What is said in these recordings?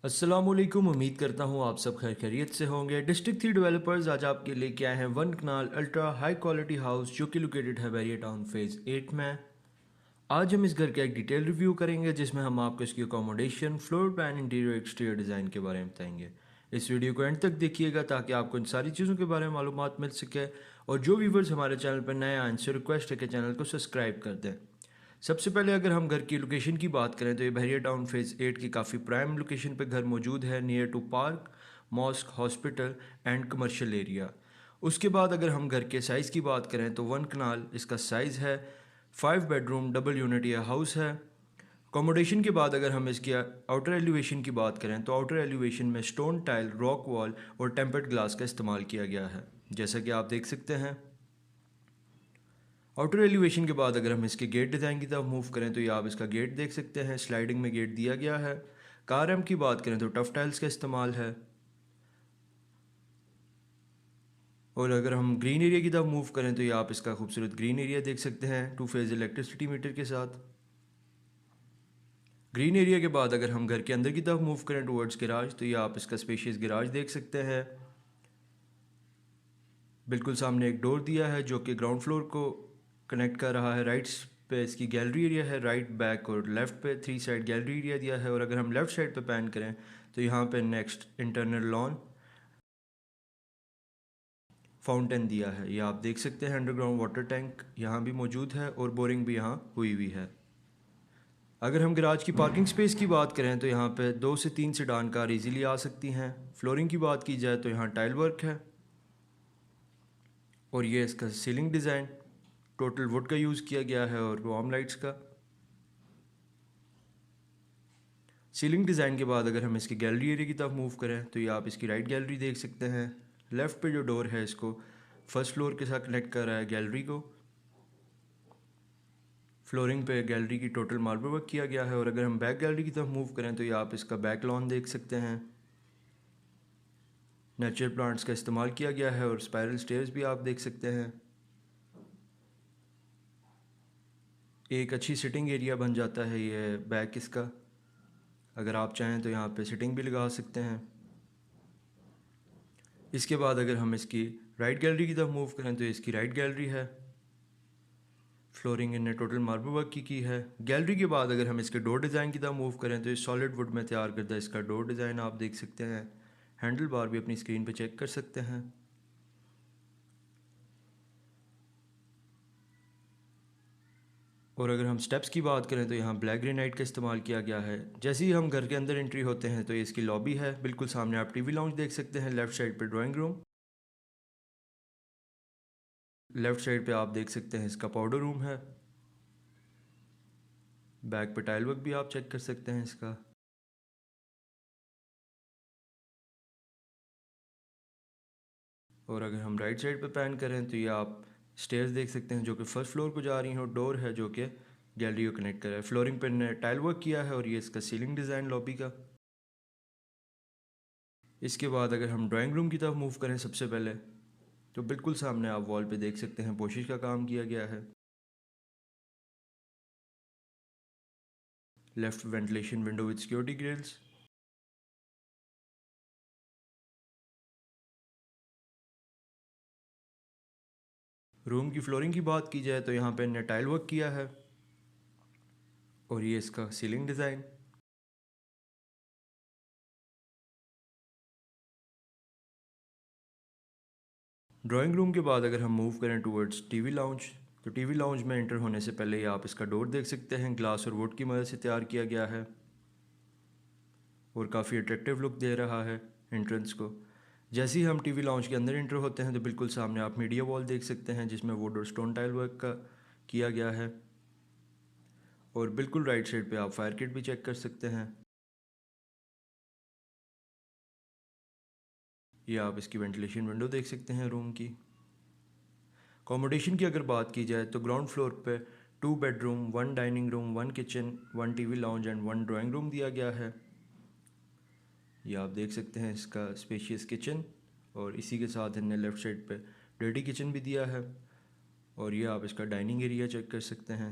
अस्सलामुअलैकुम। उम्मीद करता हूँ आप सब खैर खैरियत से होंगे। डिस्ट्रिक्ट 3 डेवलपर्स आज आपके लिए क्या है 1 कनाल अल्ट्रा हाई क्वालिटी हाउस जो कि लोकेटेड है बैरिया टाउन फेज़ 8 में। आज हम इस घर का एक डिटेल रिव्यू करेंगे जिसमें हम आपको इसकी accommodation, floor plan, interior exterior design के बारे में बताएंगे। इस वीडियो को एंड तक देखिएगा ताकि आपको इन सारी चीज़ों के बारे में मालूमात मिल सके। और जो व्यूवर्स हमारे चैनल पर नए आए इनसे रिक्वेस्ट है कि चैनल को सब्सक्राइब कर दें। सबसे पहले अगर हम घर की लोकेशन की बात करें तो ये बहरिया टाउन फेज़ 8 की काफ़ी प्राइम लोकेशन पे घर मौजूद है, near to park, mosque, hospital and commercial area. उसके बाद अगर हम घर के साइज़ की बात करें तो 1 कनाल इसका साइज़ है, 5 बेडरूम डबल यूनिट यह हाउस है। अकोमोडेशन के बाद अगर हम इसकी आउटर एलिवेशन की बात करें तो आउटर एलिवेशन में स्टोन टाइल, रॉक वॉल और टेम्पर्ड ग्लास का इस्तेमाल किया गया है, जैसा कि आप देख सकते हैं। आउटर एलिवेशन के बाद अगर हम इसके गेट डिज़ाइन की तरफ मूव करें तो ये आप इसका गेट देख सकते हैं, स्लाइडिंग में गेट दिया गया है। कार रैम्प की बात करें तो टफ टाइल्स का इस्तेमाल है। और अगर हम ग्रीन एरिया की तरफ मूव करें तो ये आप इसका खूबसूरत ग्रीन एरिया देख सकते हैं 2 फेज़ इलेक्ट्रिसिटी मीटर के साथ। ग्रीन एरिया के बाद अगर हम घर के अंदर की तरफ मूव करें टुवर्ड्स गैराज तो ये आप इसका स्पेशियस गैराज देख सकते हैं। बिल्कुल सामने एक डोर दिया है जो कि ग्राउंड फ्लोर को कनेक्ट कर रहा है। राइट पे इसकी गैलरी एरिया है, राइट बैक और लेफ़्ट पे 3 साइड गैलरी एरिया दिया है। और अगर हम लेफ़्ट साइड पे पैन करें तो यहाँ पे नेक्स्ट इंटरनल लॉन फाउंटेन दिया है। ये आप देख सकते हैं, अंडरग्राउंड वाटर टैंक यहाँ भी मौजूद है और बोरिंग भी यहाँ हुई हुई है। अगर हम गैराज की पार्किंग स्पेस की बात करें तो यहाँ पे 2 से 3 सेडान कार इजीली आ सकती हैं। फ्लोरिंग की बात की जाए तो यहाँ टाइल वर्क है। और ये इसका सीलिंग डिज़ाइन टोटल वुड का यूज़ किया गया है और वार्म लाइट्स का। सीलिंग डिज़ाइन के बाद अगर हम इसकी गैलरी एरिया की तरफ मूव करें तो ये आप इसकी राइट गैलरी देख सकते हैं। लेफ़्ट पे जो डोर है इसको फर्स्ट फ्लोर के साथ कनेक्ट कर रहा है गैलरी को। फ्लोरिंग पे गैलरी की टोटल मार्बल वर्क किया गया है। और अगर हम बैक गैलरी की तरफ मूव करें तो ये आप इसका बैक लॉन देख सकते हैं। नेचुरल प्लांट्स का इस्तेमाल किया गया है और स्पायरल स्टेयर्स भी आप देख सकते हैं। एक अच्छी सिटिंग एरिया बन जाता है ये बैक इसका। अगर आप चाहें तो यहाँ पे सिटिंग भी लगा सकते हैं। इसके बाद अगर हम इसकी राइट गैलरी की तरफ मूव करें तो इसकी राइट गैलरी है। फ्लोरिंग इनने टोटल मार्बल वर्क की है। गैलरी के बाद अगर हम इसके डोर डिज़ाइन की तरफ मूव करें तो इस सॉलिड वुड में तैयार करदा इसका डोर डिज़ाइन आप देख सकते हैं। हैंडल बार भी अपनी स्क्रीन पे चेक कर सकते हैं। और अगर हम स्टेप्स की बात करें तो यहाँ ब्लैक ग्रेनाइट का इस्तेमाल किया गया है। जैसे ही हम घर के अंदर एंट्री होते हैं तो ये इसकी लॉबी है। बिल्कुल सामने आप टीवी लाउंज देख सकते हैं। लेफ़्ट साइड पे ड्राइंग रूम, लेफ़्ट साइड पे आप देख सकते हैं इसका पाउडर रूम है। बैक पे टाइल वर्क भी आप चेक कर सकते हैं इसका। और अगर हम राइट साइड पे पैन करें तो ये आप स्टेयर्स देख सकते हैं जो कि फर्स्ट फ्लोर को जा रही हैं और डोर है जो कि गैलरी को कनेक्ट कर रहा है। फ्लोरिंग पे ने टाइल वर्क किया है और ये इसका सीलिंग डिज़ाइन लॉबी का। इसके बाद अगर हम ड्राइंग रूम की तरफ मूव करें सबसे पहले तो बिल्कुल सामने आप वॉल पे देख सकते हैं पोशिश का काम किया गया है। Left ventilation window with security grills. Room की फ्लोरिंग की बात की जाए तो यहाँ पे ने टाइल वर्क किया है और ये इसका सीलिंग डिज़ाइन। ड्राइंग रूम के बाद अगर हम मूव करें टूवर्ड्स टीवी लाउंज तो टीवी लाउंज में एंटर होने से पहले ही आप इसका डोर देख सकते हैं। ग्लास और वुड की मदद से तैयार किया गया है और काफ़ी अट्रैक्टिव लुक दे रहा है एंट्रेंस को। जैसे ही हम टीवी लाउंज के अंदर एंटर होते हैं तो बिल्कुल सामने आप मीडिया वॉल देख सकते हैं जिसमें वुड और स्टोन टाइल वर्क का किया गया है। और बिल्कुल राइट साइड पे आप फायर किट भी चेक कर सकते हैं। ये आप इसकी वेंटिलेशन विंडो देख सकते हैं रूम की। अकोमोडेशन की अगर बात की जाए तो ग्राउंड फ्लोर पे 2 bedroom, 1 dining room, 1 kitchen, 1 TV lounge and 1 drawing room दिया गया है। ये आप देख सकते हैं इसका स्पेशियस किचन। और इसी के साथ इन्हें लेफ़्ट साइड पे डर्टी किचन भी दिया है। और ये आप इसका डाइनिंग एरिया चेक कर सकते हैं।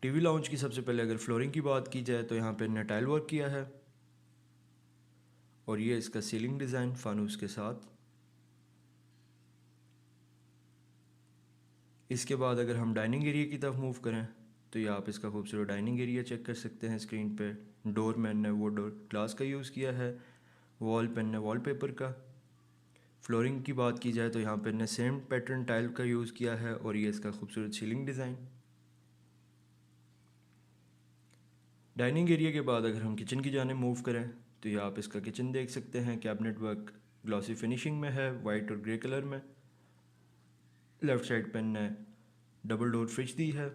टीवी लाउंज की सबसे पहले अगर फ्लोरिंग की बात की जाए तो यहाँ पे इन्हें टाइल वर्क किया है और ये इसका सीलिंग डिज़ाइन फानूस के साथ। इसके बाद अगर हम डाइनिंग एरिया की तरफ मूव करें तो ये आप इसका खूबसूरत डाइनिंग एरिया चेक कर सकते हैं स्क्रीन पे। डोर मैन ने वो डोर ग्लास का यूज़ किया है, वॉल पेन ने वॉलपेपर का। फ्लोरिंग की बात की जाए तो यहाँ पे ने सेम पैटर्न टाइल का यूज़ किया है और ये इसका खूबसूरत सीलिंग डिज़ाइन। डाइनिंग एरिया के बाद अगर हम किचन की जाने मूव करें तो ये आप इसका किचन देख सकते हैं। कैबिनेट वर्क ग्लॉसी फिनिशिंग में है, वाइट और ग्रे कलर में। लेफ़्ट साइड पे ने डबल डोर फ्रिज दी है।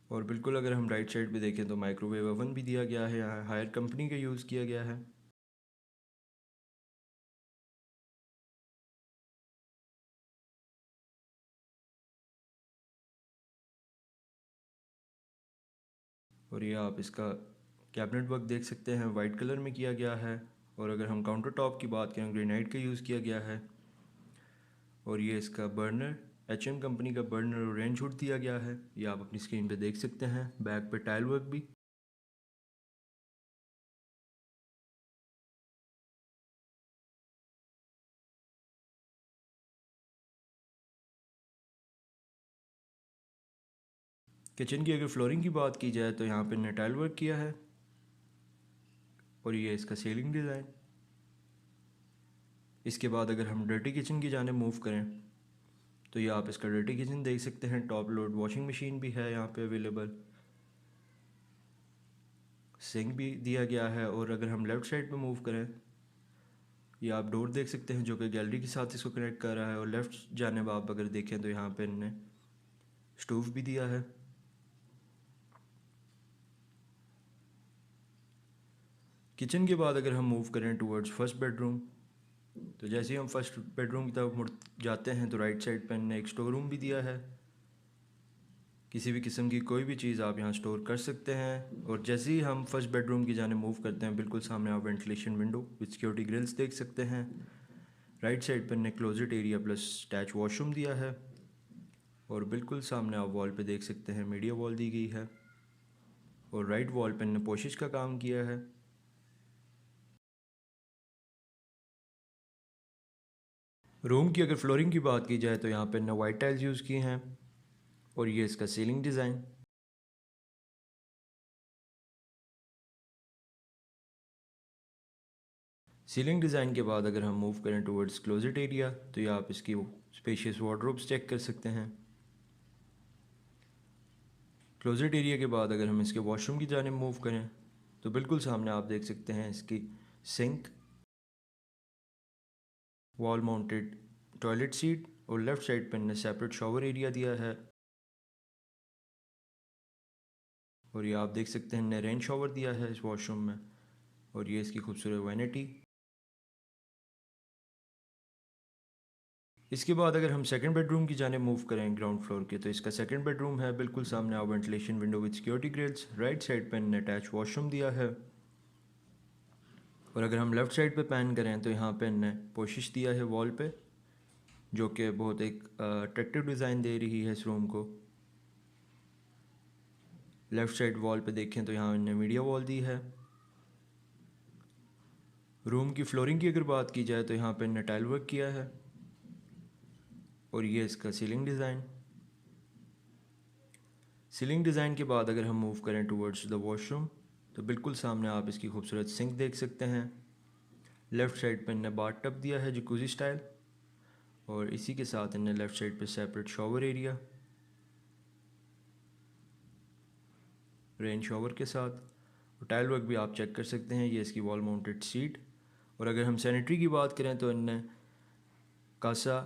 और बिल्कुल अगर हम राइट साइड पे देखें तो माइक्रोवेव ओवन भी दिया गया है, यहाँ हायर कंपनी का यूज़ किया गया है। और ये आप इसका कैबिनेट वर्क देख सकते हैं, वाइट कलर में किया गया है। और अगर हम काउंटर टॉप की बात करें, ग्रेनाइट का यूज़ किया गया है। और ये इसका बर्नर HM कंपनी का बर्नर और रेंज हुड दिया गया है, ये आप अपनी स्क्रीन पे देख सकते हैं। बैक पे टाइल वर्क भी। किचन की अगर फ्लोरिंग की बात की जाए तो यहाँ पे ने टाइल वर्क किया है और ये इसका सीलिंग डिज़ाइन। इसके बाद अगर हम डर्टी किचन की जाने मूव करें तो ये आप इसका डर्टी किचन देख सकते हैं। टॉप लोड वॉशिंग मशीन भी है यहाँ पे अवेलेबल, सिंक भी दिया गया है। और अगर हम लेफ़्ट साइड पे मूव करें, ये आप डोर देख सकते हैं जो कि गैलरी के साथ इसको कनेक्ट कर रहा है। और लेफ़्ट जानेब आप अगर देखें तो यहाँ पे इन्होंने स्टोव भी दिया है। किचन के बाद अगर हम मूव करें टूवर्ड्स फर्स्ट बेडरूम, तो जैसे ही हम फर्स्ट बेडरूम की तरफ मुड़ जाते हैं तो राइट साइड पर इन्होंने एक स्टोर रूम भी दिया है। किसी भी किस्म की कोई भी चीज़ आप यहाँ स्टोर कर सकते हैं। और जैसे ही हम फर्स्ट बेडरूम की जाने मूव करते हैं, बिल्कुल सामने आप ventilation window with security grills देख सकते हैं। राइट साइड पर ने closet area plus attach washroom दिया है। और बिल्कुल सामने आप वॉल पे देख सकते हैं मीडिया वॉल दी गई है। और राइट वॉल पे ने पोशिश का काम किया है। रूम की अगर फ्लोरिंग की बात की जाए तो यहाँ पे ने वाइट टाइल्स यूज़ किए हैं और ये इसका सीलिंग डिज़ाइन। सीलिंग डिज़ाइन के बाद अगर हम मूव करें टुवर्ड्स क्लोजेट एरिया तो ये आप इसकी स्पेशियस वार्डरोब्स चेक कर सकते हैं। क्लोजेट एरिया के बाद अगर हम इसके वॉशरूम की जानिब मूव करें तो बिल्कुल सामने आप देख सकते हैं इसकी sink, wall mounted toilet seat और लेफ़्ट साइड पर इन्हें सेपरेट शॉवर एरिया दिया है। और ये आप देख सकते हैं इन्हें रेन शॉवर दिया है इस वॉशरूम में। और ये इसकी खूबसूरत वैनिटी। इसके बाद अगर हम सेकंड बेडरूम की जाने मूव करें ग्राउंड फ्लोर के, तो इसका सेकंड बेडरूम है। बिल्कुल सामने आप ventilation window with security grills. Right side पे इन्हें अटैच वॉशरूम दिया है। और अगर हम लेफ़्ट साइड पे पैन करें तो यहाँ पे इन्हें पोशिश दिया है वॉल पे, जो कि बहुत एक अट्रैक्टिव डिज़ाइन दे रही है इस रूम को। लेफ़्ट साइड वॉल पे देखें तो यहाँ इन्हें मीडिया वॉल दी है। रूम की फ्लोरिंग की अगर बात की जाए तो यहाँ पे इन्हें टाइल वर्क किया है और ये इसका सीलिंग डिज़ाइन। सीलिंग डिज़ाइन के बाद अगर हम मूव करें टुवर्ड्स द वॉशरूम तो बिल्कुल सामने आप इसकी खूबसूरत सिंक देख सकते हैं। लेफ़्ट साइड पे इन्हें बाथ टब दिया है जकूज़ी स्टाइल। और इसी के साथ इन्हें लेफ़्ट साइड पे separate shower area, rain shower के साथ। और टाइल वर्क भी आप चेक कर सकते हैं, ये इसकी वॉल माउंटेड सीट। और अगर हम सैनिटरी की बात करें तो इन्हें कासा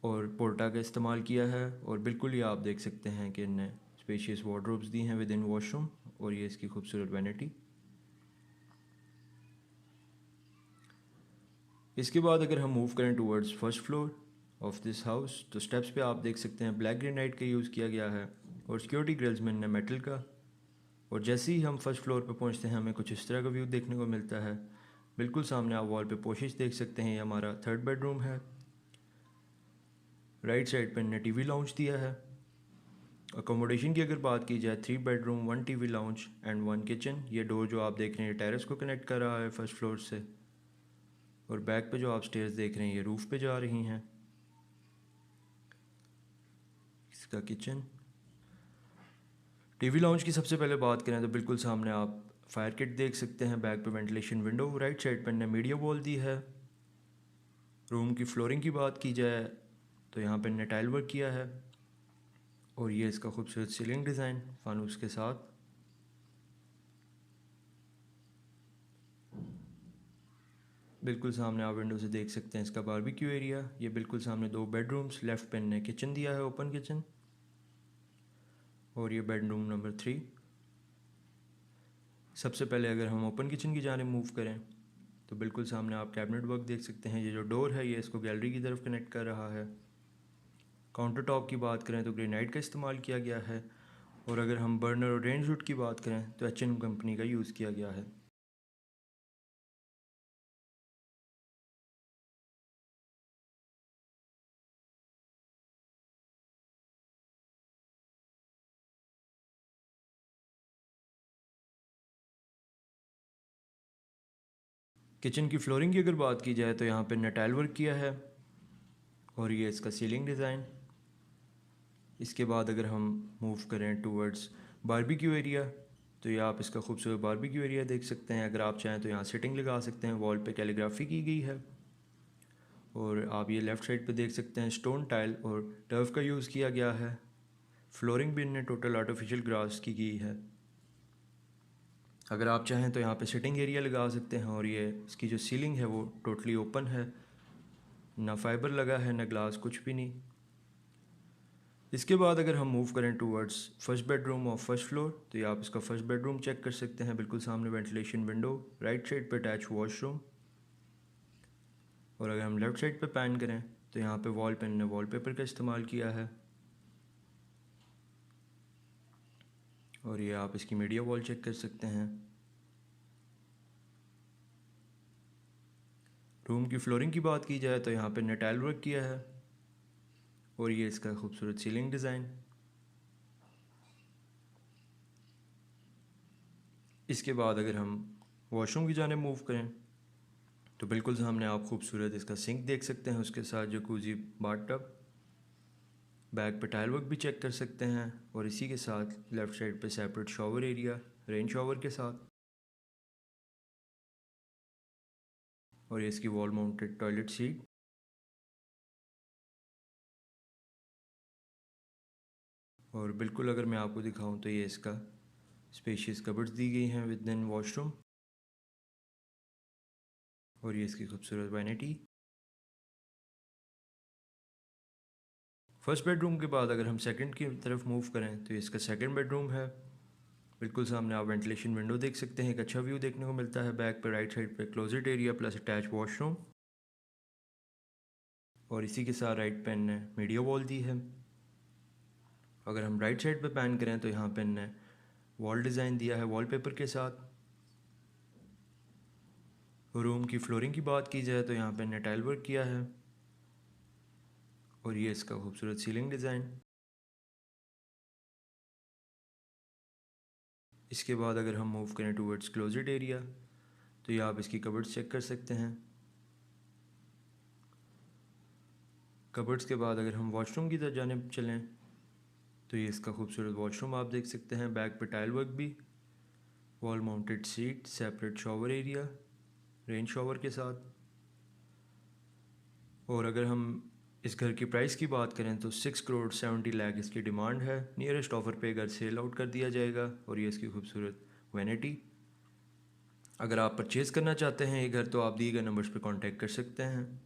और पोर्टा का इस्तेमाल किया है। और बिल्कुल ये आप देख सकते हैं कि इन्हें स्पेशियस वार्डरोब्स दी हैं विद इन वॉशरूम। और ये इसकी खूबसूरत वैनिटी। इसके बाद अगर हम मूव करें towards first floor of this house, तो स्टेप्स पे आप देख सकते हैं ब्लैक ग्रेनाइट का यूज़ किया गया है और सिक्योरिटी ग्रिल्स में इन्हें मेटल का और जैसे ही हम फर्स्ट फ्लोर पे पहुंचते हैं हमें कुछ इस तरह का व्यू देखने को मिलता है। बिल्कुल सामने आप वॉल पे पोशिश देख सकते हैं, ये हमारा थर्ड बेडरूम है। राइट साइड पे इन्होंने टीवी लाउंज दिया है। अकोमोडेशन की अगर बात की जाए, 3 bedroom 1 TV lounge and 1 kitchen. ये डोर जो आप देख रहे हैं टेरेस को कनेक्ट कर रहा है फर्स्ट फ्लोर से, और बैक पे जो आप स्टेयर्स देख रहे हैं ये रूफ़ पे जा रही हैं। इसका किचन, टीवी लाउंज की सबसे पहले बात करें तो बिल्कुल सामने आप फायर किट देख सकते हैं, बैक पे वेंटिलेशन विंडो। राइट साइड पे इन्होंने मीडिया वॉल दी है। रूम की फ्लोरिंग की बात की जाए तो यहाँ पे इन्होंने टाइल वर्क किया है, और ये इसका खूबसूरत सीलिंग डिज़ाइन फानूस के साथ। बिल्कुल सामने आप विंडो से देख सकते हैं इसका बारबेक्यू एरिया। ये बिल्कुल सामने 2 बेडरूम्स, लेफ़्ट पे इन्होंने किचन दिया है, ओपन किचन, और ये बेडरूम नंबर 3। सबसे पहले अगर हम ओपन किचन की जाने मूव करें तो बिल्कुल सामने आप कैबिनेट वर्क देख सकते हैं। ये जो डोर है ये इसको गैलरी की तरफ कनेक्ट कर रहा है। काउंटर टॉप की बात करें तो ग्रेनाइट का इस्तेमाल किया गया है, और अगर हम बर्नर और रेंज हुड की बात करें तो H&M कंपनी का यूज़ किया गया है। किचन की फ्लोरिंग की अगर बात की जाए तो यहाँ पे ने टाइल वर्क किया है, और ये इसका सीलिंग डिज़ाइन। इसके बाद अगर हम मूव करें टूवर्ड्स बारबेक्यू एरिया तो ये आप इसका खूबसूरत बारबेक्यू एरिया देख सकते हैं। अगर आप चाहें तो यहाँ सिटिंग लगा सकते हैं, वॉल पे कैलीग्राफी की गई है। और आप ये लेफ़्ट साइड पे देख सकते हैं स्टोन टाइल और टर्फ का यूज़ किया गया है। फ्लोरिंग भी इनने टोटल आर्टिफिशियल ग्रास की गई है। अगर आप चाहें तो यहाँ पे सिटिंग एरिया लगा सकते हैं, और ये इसकी जो सीलिंग है वो टोटली ओपन है, ना फाइबर लगा है ना ग्लास, कुछ भी नहीं। इसके बाद अगर हम मूव करें टूवर्ड्स फर्स्ट बेडरूम और फर्स्ट फ्लोर तो ये आप इसका फर्स्ट बेडरूम चेक कर सकते हैं। बिल्कुल सामने वेंटिलेशन विंडो, राइट साइड पे अटैच वॉशरूम, और अगर हम लेफ़्ट साइड पे पैन करें तो यहाँ पे वॉल पे इन्होंने वॉलपेपर का इस्तेमाल किया है, और ये आप इसकी मीडिया वॉल चेक कर सकते हैं। रूम की फ्लोरिंग की बात की जाए तो यहाँ पे इन्होंने टाइल वर्क किया है, और ये इसका खूबसूरत सीलिंग डिज़ाइन। इसके बाद अगर हम वॉशरूम की जाने मूव करें तो बिल्कुल सामने आप खूबसूरत इसका सिंक देख सकते हैं, उसके साथ जकूज़ी बाथटब। बैक पे टाइल वर्क भी चेक कर सकते हैं, और इसी के साथ लेफ़्ट साइड पे separate shower area rain shower के साथ, और ये इसकी वॉल माउंटेड टॉयलेट सीट। और बिल्कुल अगर मैं आपको दिखाऊं तो ये इसका स्पेशियस कबर्ड्स दी गई हैं विद इन वॉशरूम, और ये इसकी खूबसूरत वैनिटी। फर्स्ट बेडरूम के बाद अगर हम सेकंड की तरफ मूव करें तो ये इसका सेकंड बेडरूम है। बिल्कुल सामने आप वेंटिलेशन विंडो देख सकते हैं, एक अच्छा व्यू देखने को मिलता है। बैक पे राइट साइड पे closet area plus attach washroom, और इसी के साथ राइट पे इन्होंने मीडिया वॉल दी है। अगर हम राइट साइड पे पैन करें तो यहाँ पे इन्होंने वॉल डिज़ाइन दिया है वॉलपेपर के साथ। रूम की फ्लोरिंग की बात की जाए तो यहाँ पे इन्होंने टाइल वर्क किया है, और ये इसका खूबसूरत सीलिंग डिज़ाइन। इसके बाद अगर हम मूव करें टूवर्ड्स क्लोजेट एरिया तो ये आप इसकी कबर्ड्स चेक कर सकते हैं। कबर्ड्स के बाद अगर हम वॉशरूम की तरफ जाने चलें तो ये इसका खूबसूरत वॉशरूम आप देख सकते हैं। बैक पे टाइल वर्क भी, wall mounted seat, separate shower area rain shower के साथ। और अगर हम इस घर की प्राइस की बात करें तो 6 करोड़ 70 लाख इसकी डिमांड है। नियरेस्ट ऑफर पे घर सेल आउट कर दिया जाएगा, और ये इसकी खूबसूरत वैनिटी। अगर आप परचेज़ करना चाहते हैं ये घर तो आप दिए गए नंबर्स पे कांटेक्ट कर सकते हैं।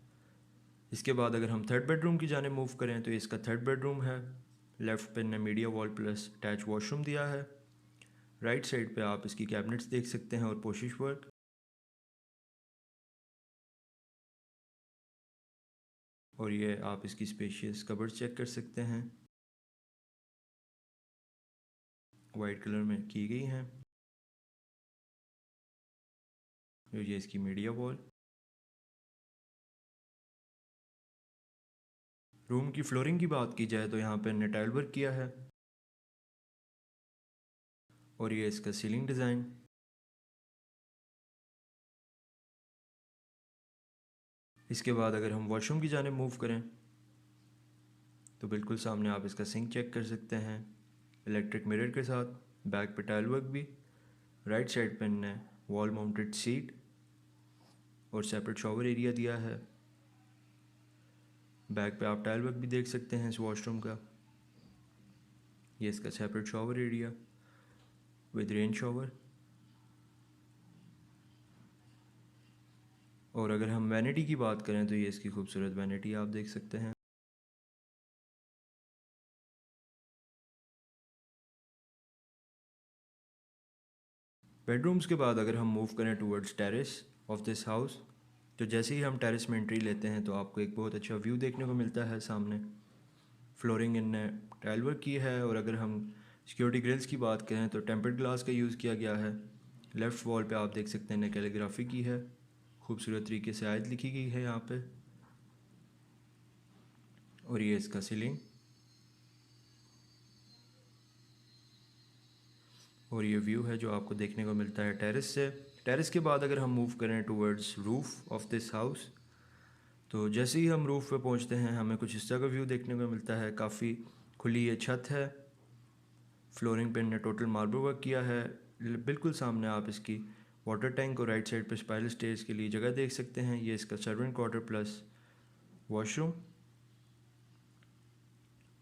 इसके बाद अगर हम थर्ड बेडरूम की जाने मूव करें तो ये इसका थर्ड बेडरूम है। लेफ़्ट पे ने media wall plus attach washroom दिया है। राइट साइड पे आप इसकी कैबिनेट्स देख सकते हैं और पोशिश वर्क, और ये आप इसकी स्पेशियस कबर्ड चेक कर सकते हैं। वाइट कलर में की गई हैं। ये इसकी मीडिया वॉल। रूम की फ्लोरिंग की बात की जाए तो यहाँ पे हमने टाइल वर्क किया है। और ये इसका सीलिंग डिज़ाइन। इसके बाद अगर हम वॉशरूम की जानिब मूव करें तो बिल्कुल सामने आप इसका सिंक चेक कर सकते हैं, इलेक्ट्रिक मिरर के साथ। बैक पे टाइल वर्क भी। राइट साइड पे हमने वॉल माउंटेड सीट और सेपरेट शॉवर एरिया दिया है। बैक पे आप टाइल वर्क भी देख सकते हैं इस वॉशरूम का। ये इसका separate shower area with rain shower. और अगर हम वैनिटी की बात करें तो ये इसकी खूबसूरत वैनिटी आप देख सकते हैं। बेडरूम्स के बाद अगर हम मूव करें towards terrace of this house, तो जैसे ही हम टेरेस में एंट्री लेते हैं तो आपको एक बहुत अच्छा व्यू देखने को मिलता है सामने। फ्लोरिंग इन टाइल वर्क की है। और अगर हम सिक्योरिटी ग्रिल्स की बात करें तो टेम्पर्ड ग्लास का यूज़ किया गया है। लेफ़्ट वॉल पे आप देख सकते हैं कैलीग्राफी की है, खूबसूरत तरीके से आयत लिखी गई है यहाँ पे। और ये इसका सीलिंग। और ये व्यू है जो आपको देखने को मिलता है टेरेस से। टेरेस के बाद अगर हम मूव करें towards roof of this house, तो जैसे ही हम रूफ़ पे पहुंचते हैं हमें कुछ इस तरह का व्यू देखने को मिलता है। काफ़ी खुली ये छत है। फ्लोरिंग पे इन्होंने टोटल मार्बल वर्क किया है। बिल्कुल सामने आप इसकी वाटर टैंक और राइट साइड पे स्पाइरल स्टेयर्स के लिए जगह देख सकते हैं। ये इसका सर्वेंट क्वार्टर प्लस वॉशरूम।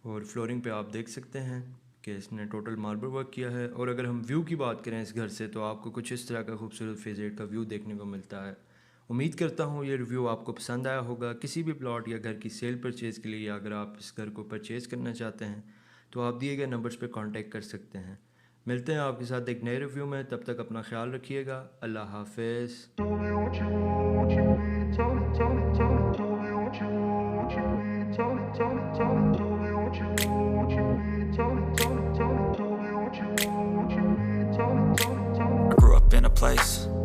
और फ्लोरिंग पे आप देख सकते हैं कि इसने टोटल मार्बल वर्क किया है। और अगर हम व्यू की बात करें इस घर से, तो आपको कुछ इस तरह का खूबसूरत फेज़ 8 का व्यू देखने को मिलता है। उम्मीद करता हूँ ये रिव्यू आपको पसंद आया होगा। किसी भी प्लॉट या घर की सेल परचेज़ के लिए, या अगर आप इस घर को परचेज़ करना चाहते हैं तो आप दिए गए नंबर्स पर कॉन्टेक्ट कर सकते हैं। मिलते हैं आपके साथ एक नए रिव्यू में। तब तक अपना ख्याल रखिएगा। अल्लाह हाफिज़। I grew up in a place